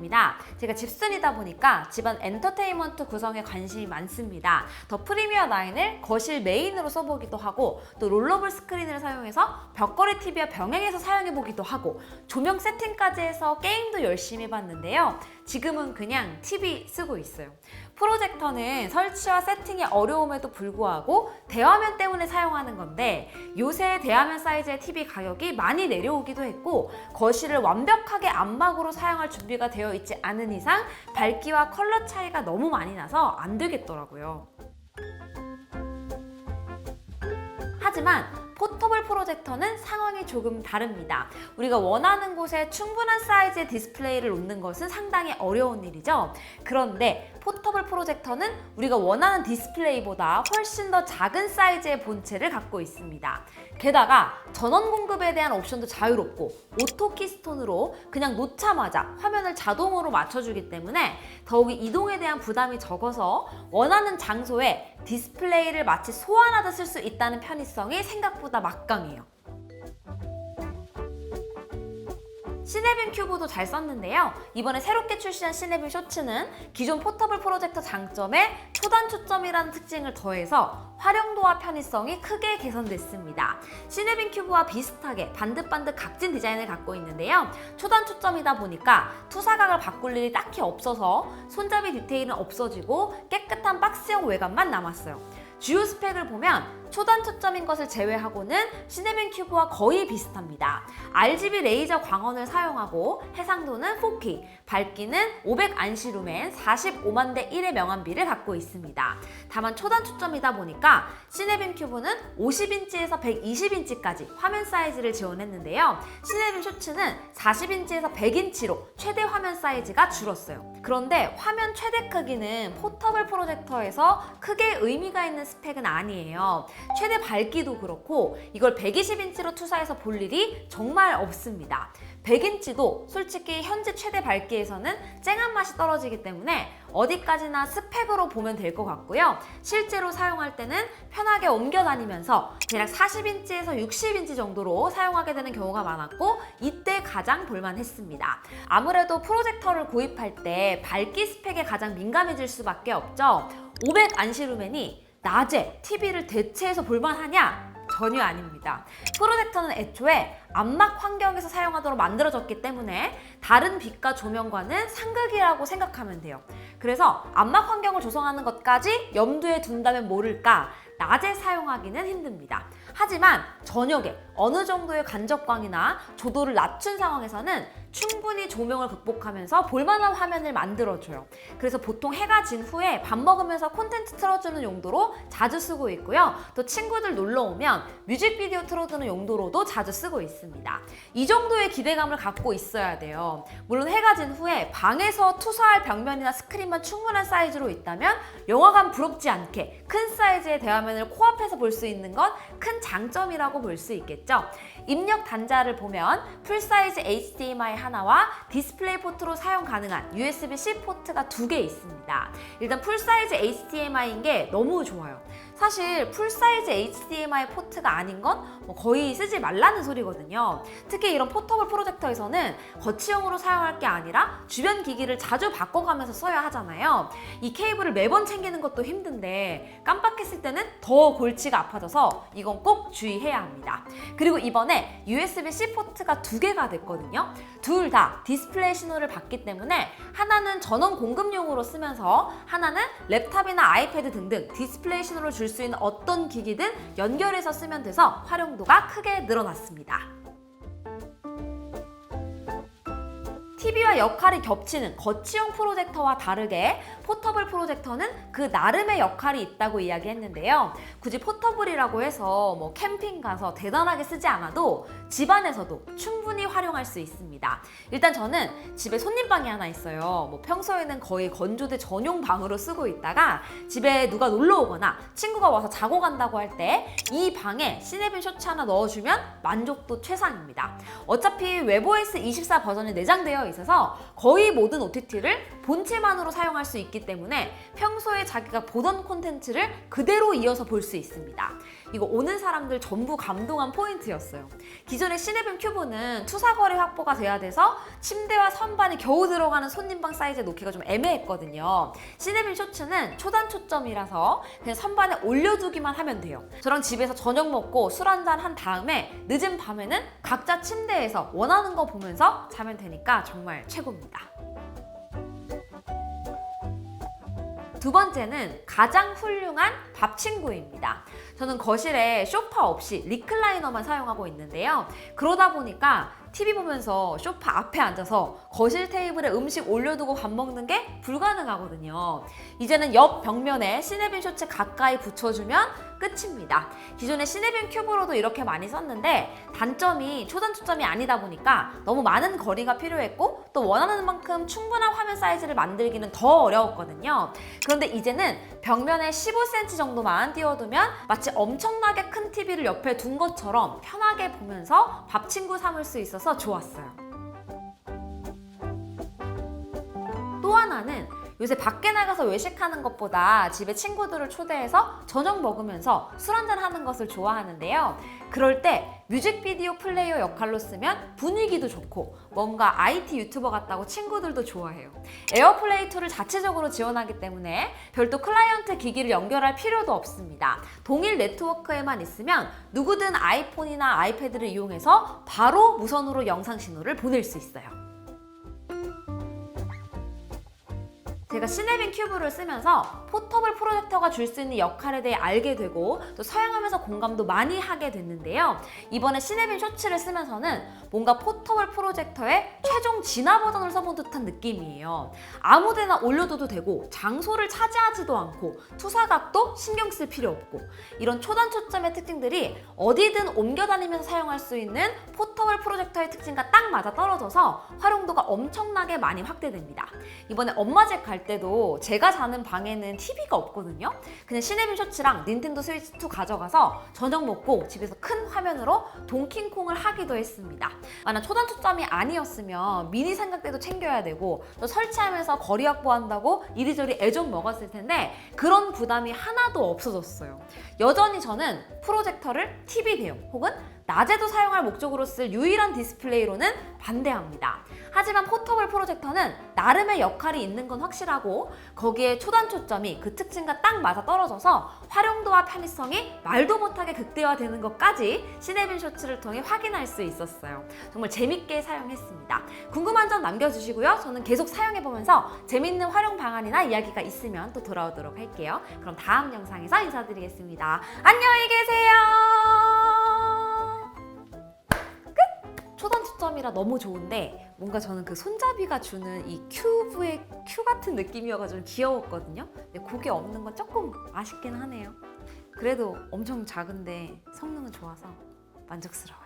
집순입니다. 제가 집순이다 보니까 집안 엔터테인먼트 구성에 관심이 많습니다. 더 프리미어 9을 거실 메인으로 써보기도 하고 또 롤러블 스크린을 사용해서 벽걸이 TV와 병행해서 사용해보기도 하고 조명 세팅까지 해서 게임도 열심히 해봤는데요. 지금은 그냥 TV 쓰고 있어요. 프로젝터는 설치와 세팅이 어려움에도 불구하고 대화면 때문에 사용하는 건데 요새 대화면 사이즈의 TV 가격이 많이 내려오기도 했고 거실을 완벽하게 안막으로 사용할 준비가 되어 있지 않은 이상 밝기와 컬러 차이가 너무 많이 나서 안 되겠더라고요. 하지만 포터블 프로젝터는 상황이 조금 다릅니다. 우리가 원하는 곳에 충분한 사이즈의 디스플레이를 놓는 것은 상당히 어려운 일이죠. 그런데 포터블 프로젝터는 우리가 원하는 디스플레이보다 훨씬 더 작은 사이즈의 본체를 갖고 있습니다. 게다가 전원 공급에 대한 옵션도 자유롭고 오토 키스톤으로 그냥 놓자마자 화면을 자동으로 맞춰주기 때문에 더욱이 이동에 대한 부담이 적어서 원하는 장소에 디스플레이를 마치 소환하듯 쓸 수 있다는 편의성이 생각보다 막강해요. 시네빔 큐브도 잘 썼는데요. 이번에 새롭게 출시한 시네빔 쇼츠는 기존 포터블 프로젝터 장점에 초단 초점이라는 특징을 더해서 활용도와 편의성이 크게 개선됐습니다. 시네빔 큐브와 비슷하게 반듯반듯 각진 디자인을 갖고 있는데요. 초단 초점이다 보니까 투사각을 바꿀 일이 딱히 없어서 손잡이 디테일은 없어지고 깨끗한 박스형 외관만 남았어요. 주요 스펙을 보면 초단 초점인 것을 제외하고는 시네빔 큐브와 거의 비슷합니다. RGB 레이저 광원을 사용하고 해상도는 4K, 밝기는 500 안시루멘 45만 대 1의 명암비를 갖고 있습니다. 다만 초단 초점이다 보니까 시네빔 큐브는 50인치에서 120인치까지 화면 사이즈를 지원했는데요. 시네빔 쇼츠는 40인치에서 100인치로 최대 화면 사이즈가 줄었어요. 그런데 화면 최대 크기는 포터블 프로젝터에서 크게 의미가 있는 스펙은 아니에요. 최대 밝기도 그렇고 이걸 120인치로 투사해서 볼 일이 정말 없습니다. 100인치도 솔직히 현재 최대 밝기에서는 쨍한 맛이 떨어지기 때문에 어디까지나 스펙으로 보면 될 것 같고요. 실제로 사용할 때는 편하게 옮겨 다니면서 대략 40인치에서 60인치 정도로 사용하게 되는 경우가 많았고 이때 가장 볼만했습니다. 아무래도 프로젝터를 구입할 때 밝기 스펙에 가장 민감해질 수밖에 없죠. 500 안시루멘이 낮에 TV를 대체해서 볼만하냐? 전혀 아닙니다. 프로젝터는 애초에 안막 환경에서 사용하도록 만들어졌기 때문에 다른 빛과 조명과는 상극이라고 생각하면 돼요. 그래서 안막 환경을 조성하는 것까지 염두에 둔다면 모를까 낮에 사용하기는 힘듭니다. 하지만 저녁에 어느 정도의 간접광이나 조도를 낮춘 상황에서는 충분히 조명을 극복하면서 볼만한 화면을 만들어줘요. 그래서 보통 해가 진 후에 밥 먹으면서 콘텐츠 틀어주는 용도로 자주 쓰고 있고요. 또 친구들 놀러 오면 뮤직비디오 틀어주는 용도로도 자주 쓰고 있습니다. 이 정도의 기대감을 갖고 있어야 돼요. 물론 해가 진 후에 방에서 투사할 벽면이나 스크린만 충분한 사이즈로 있다면 영화관 부럽지 않게 큰 사이즈의 대화면을 코앞에서 볼 수 있는 건 큰 장점이라고 볼 수 있겠죠. 입력 단자를 보면 풀사이즈 HDMI 하나와 디스플레이 포트로 사용 가능한 USB-C 포트가 2개 있습니다. 일단 풀사이즈 HDMI인 게 너무 좋아요. 사실 풀사이즈 HDMI 포트가 아닌 건 거의 쓰지 말라는 소리거든요. 특히 이런 포터블 프로젝터에서는 거치형으로 사용할 게 아니라 주변 기기를 자주 바꿔가면서 써야 하잖아요. 이 케이블을 매번 챙기는 것도 힘든데 깜빡했을 때는 더 골치가 아파져서 이건 꼭 주의해야 합니다. 그리고 이번에 USB-C 포트가 2개가 됐거든요. 둘 다 디스플레이 신호를 받기 때문에 하나는 전원 공급용으로 쓰면서 하나는 랩탑이나 아이패드 등등 디스플레이 신호를 줄 수 있는 어떤 기기든 연결해서 쓰면 돼서 활용도가 크게 늘어났습니다. TV와 역할이 겹치는 거치형 프로젝터와 다르게 포터블 프로젝터는 그 나름의 역할이 있다고 이야기했는데요. 굳이 포터블이라고 해서 캠핑 가서 대단하게 쓰지 않아도 집안에서도 충분히 활용할 수 있습니다. 일단 저는 집에 손님방이 하나 있어요. 평소에는 거의 건조대 전용 방으로 쓰고 있다가 집에 누가 놀러 오거나 친구가 와서 자고 간다고 할 때 이 방에 시네빔 쇼츠 하나 넣어주면 만족도 최상입니다. 어차피 웹OS 24 버전이 내장되어 있어서 거의 모든 OTT를 본체만으로 사용할 수 있기 때문에 평소에 자기가 보던 콘텐츠를 그대로 이어서 볼 수 있습니다. 이거 오는 사람들 전부 감동한 포인트였어요. 기존의 시네빔 큐브는 투사거리 확보가 돼야 돼서 침대와 선반이 겨우 들어가는 손님방 사이즈에 놓기가 좀 애매했거든요. 시네빔 쇼츠는 초단 초점이라서 그냥 선반에 올려두기만 하면 돼요. 저랑 집에서 저녁 먹고 술 한잔 한 다음에 늦은 밤에는 각자 침대에서 원하는 거 보면서 자면 되니까 정말 최고입니다. 두 번째는 가장 훌륭한 밥 친구입니다. 저는 거실에 소파 없이 리클라이너만 사용하고 있는데요. 그러다 보니까 TV 보면서 소파 앞에 앉아서 거실 테이블에 음식 올려두고 밥 먹는 게 불가능하거든요. 이제는 옆 벽면에 시네빔 쇼츠 가까이 붙여주면 끝입니다. 기존의 시네빔 큐브로도 이렇게 많이 썼는데 단점이 초단 초점이 아니다 보니까 너무 많은 거리가 필요했고 또 원하는 만큼 충분한 화면 사이즈를 만들기는 더 어려웠거든요. 그런데 이제는 벽면에 15cm 정도만 띄워두면 마치 엄청나게 큰 TV를 옆에 둔 것처럼 편하게 보면서 밥 친구 삼을 수 있어서 좋았어요. 또 하나는 요새 밖에 나가서 외식하는 것보다 집에 친구들을 초대해서 저녁 먹으면서 술 한잔 하는 것을 좋아하는데요. 그럴 때 뮤직비디오 플레이어 역할로 쓰면 분위기도 좋고 뭔가 IT 유튜버 같다고 친구들도 좋아해요. 에어플레이 2를 자체적으로 지원하기 때문에 별도 클라이언트 기기를 연결할 필요도 없습니다. 동일 네트워크에만 있으면 누구든 아이폰이나 아이패드를 이용해서 바로 무선으로 영상 신호를 보낼 수 있어요. 제가 시네빔 큐브를 쓰면서 포터블 프로젝터가 줄 수 있는 역할에 대해 알게 되고 또 사용하면서 공감도 많이 하게 됐는데요. 이번에 시네빔 쇼츠를 쓰면서는 뭔가 포터블 프로젝터의 최종 진화 버전을 써본 듯한 느낌이에요. 아무데나 올려둬도 되고 장소를 차지하지도 않고 투사각도 신경 쓸 필요 없고 이런 초단 초점의 특징들이 어디든 옮겨 다니면서 사용할 수 있는 포터블 프로젝터의 특징과 딱 맞아 떨어져서 활용도가 엄청나게 많이 확대됩니다. 이번에 엄마 집 갈 때도 제가 자는 방에는 TV가 없거든요. 그냥 시네빔 쇼츠랑 닌텐도 스위치 2 가져가서 저녁 먹고 집에서 큰 화면으로 동킹콩을 하기도 했습니다. 만약 초단 초점이 아니었으면 미니 삼각대도 챙겨야 되고 또 설치하면서 거리 확보한다고 이리저리 애 좀 먹었을 텐데 그런 부담이 하나도 없어졌어요. 여전히 저는 프로젝터를 TV 대용 혹은 낮에도 사용할 목적으로 쓸 유일한 디스플레이로는 반대합니다. 하지만 포터블 프로젝터는 나름의 역할이 있는 건 확실하고 거기에 초단 초점이 그 특징과 딱 맞아 떨어져서 활용도와 편의성이 말도 못하게 극대화되는 것까지 시네빔 쇼츠를 통해 확인할 수 있었어요. 정말 재밌게 사용했습니다. 궁금한 점 남겨주시고요. 저는 계속 사용해보면서 재밌는 활용 방안이나 이야기가 있으면 또 돌아오도록 할게요. 그럼 다음 영상에서 인사드리겠습니다. 안녕히 계세요. 초단 초점이라 너무 좋은데 뭔가 저는 그 손잡이가 주는 이 큐브의 큐 같은 느낌이어가지고 귀여웠거든요. 근데 그게 없는 건 조금 아쉽긴 하네요. 그래도 엄청 작은데 성능은 좋아서 만족스러워요.